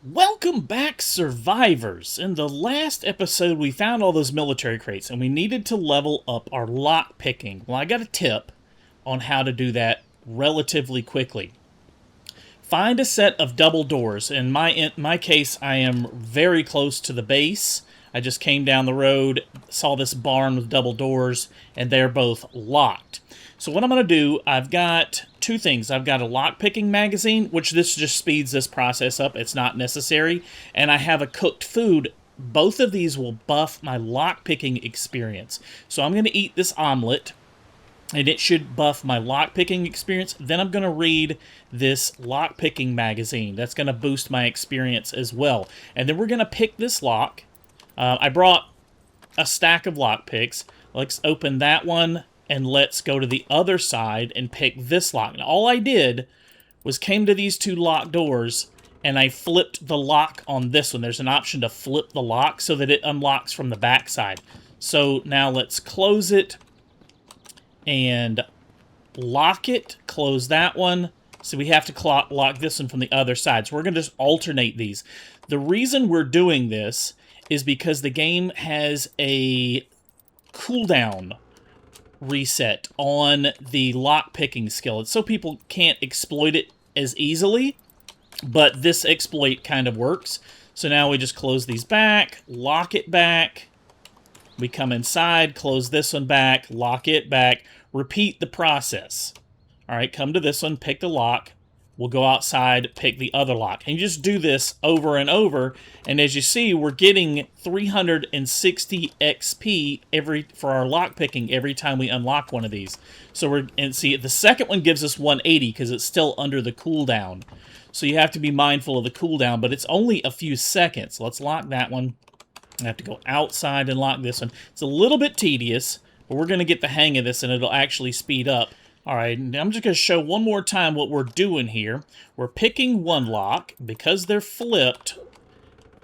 Welcome back, survivors! In the last episode, we found all those military crates, and we needed to level up our lock picking. Well, I got a tip on how to do that relatively quickly. Find a set of double doors. In my case, I am very close to the base. I just came down the road, saw this barn with double doors, and they're both locked. So what I'm going to do, I've got two things. I've got a lockpicking magazine, which this just speeds this process up. It's not necessary. And I have a cooked food. Both of these will buff my lockpicking experience. So I'm going to eat this omelet, and it should buff my lockpicking experience. Then I'm going to read this lockpicking magazine. That's going to boost my experience as well. And then we're going to pick this lock. I brought a stack of lockpicks. Let's open that one, and let's go to the other side and pick this lock. And all I did was came to these two locked doors, and I flipped the lock on this one. There's an option to flip the lock so that it unlocks from the back side. So now let's close it and lock it. Close that one. So we have to lock this one from the other side. So we're going to just alternate these. The reason we're doing this is because the game has a cooldown reset on the lock-picking skill. It's so people can't exploit it as easily, but this exploit kind of works. So now we just close these back, lock it back. We come inside, close this one back, lock it back. Repeat the process. All right, come to this one, pick the lock. We'll go outside, pick the other lock. And you just do this over and over. And as you see, we're getting 360 XP for our lock picking every time we unlock one of these. So see, the second one gives us 180 because it's still under the cooldown. So you have to be mindful of the cooldown, but it's only a few seconds. Let's lock that one. I have to go outside and lock this one. It's a little bit tedious, but we're going to get the hang of this and it'll actually speed up. All right, I'm just going to show one more time what we're doing here. We're picking one lock. Because they're flipped,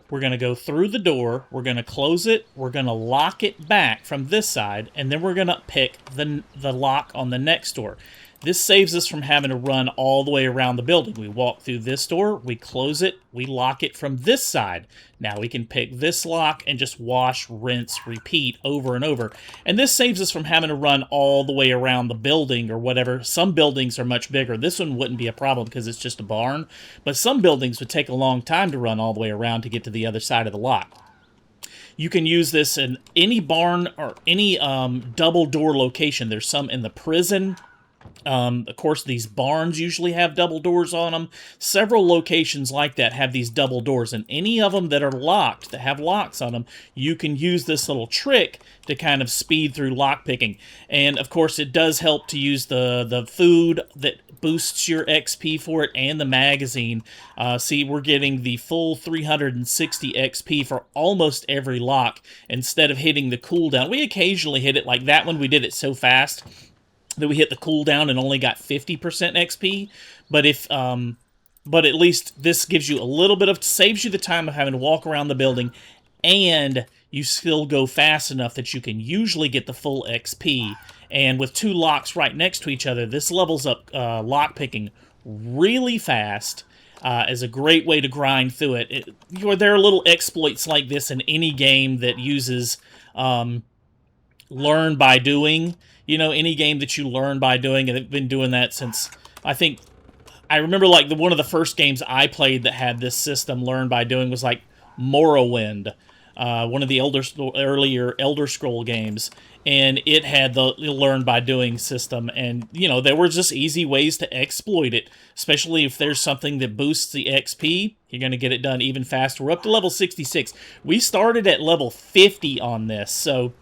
we're going to go through the door. We're going to close it. We're going to lock it back from this side. And then we're going to pick the lock on the next door. This saves us from having to run all the way around the building. We walk through this door, we close it, we lock it from this side. Now we can pick this lock and just wash, rinse, repeat over and over. And this saves us from having to run all the way around the building or whatever. Some buildings are much bigger. This one wouldn't be a problem because it's just a barn. But some buildings would take a long time to run all the way around to get to the other side of the lock. You can use this in any barn or any double door location. There's some in the prison. Of course, these barns usually have double doors on them. Several locations like that have these double doors, and any of them that are locked, that have locks on them, you can use this little trick to kind of speed through lock picking. And of course, it does help to use the food that boosts your XP for it and the magazine. See, we're getting the full 360 XP for almost every lock instead of hitting the cooldown. We occasionally hit it like that one. We did it so fast that we hit the cooldown and only got 50% XP, but at least this gives you a little bit of, saves you the time of having to walk around the building, and you still go fast enough that you can usually get the full XP. And with two locks right next to each other, this levels up lock picking really fast. Is a great way to grind through it. There are little exploits like this in any game that uses learn by doing. You know, any game that you learn by doing, and they've been doing that since, I remember like one of the first games I played that had this system, learn by doing, was like Morrowind, one of the earlier Elder Scroll games, and it had the learn by doing system, and, you know, there were just easy ways to exploit it, especially if there's something that boosts the XP, you're going to get it done even faster. We're up to level 66. We started at level 50 on this, so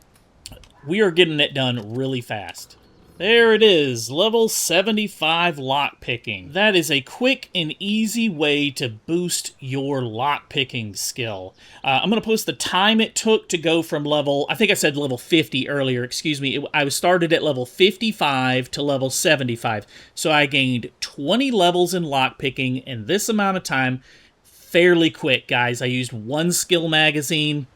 we are getting it done really fast. There it is, level 75 lockpicking. That is a quick and easy way to boost your lockpicking skill. I'm going to post the time it took to go from level, I think I said level 50 earlier, excuse me. I started at level 55 to level 75. So I gained 20 levels in lockpicking in this amount of time, fairly quick, guys. I used one skill magazine,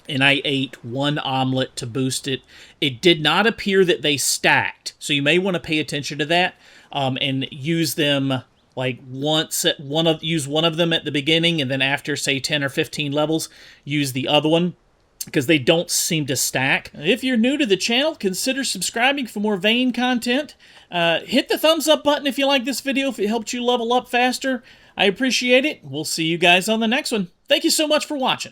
and I ate one omelet to boost it. It did not appear that they stacked, so you may want to pay attention to that and use them Like once at use one of them at the beginning, and then after say 10 or 15 levels, use the other one, because they don't seem to stack. If you're new to the channel, consider subscribing for more Vane content. Hit the thumbs up button if you like this video, if it helped you level up faster. I appreciate it. We'll see you guys on the next one. Thank you so much for watching.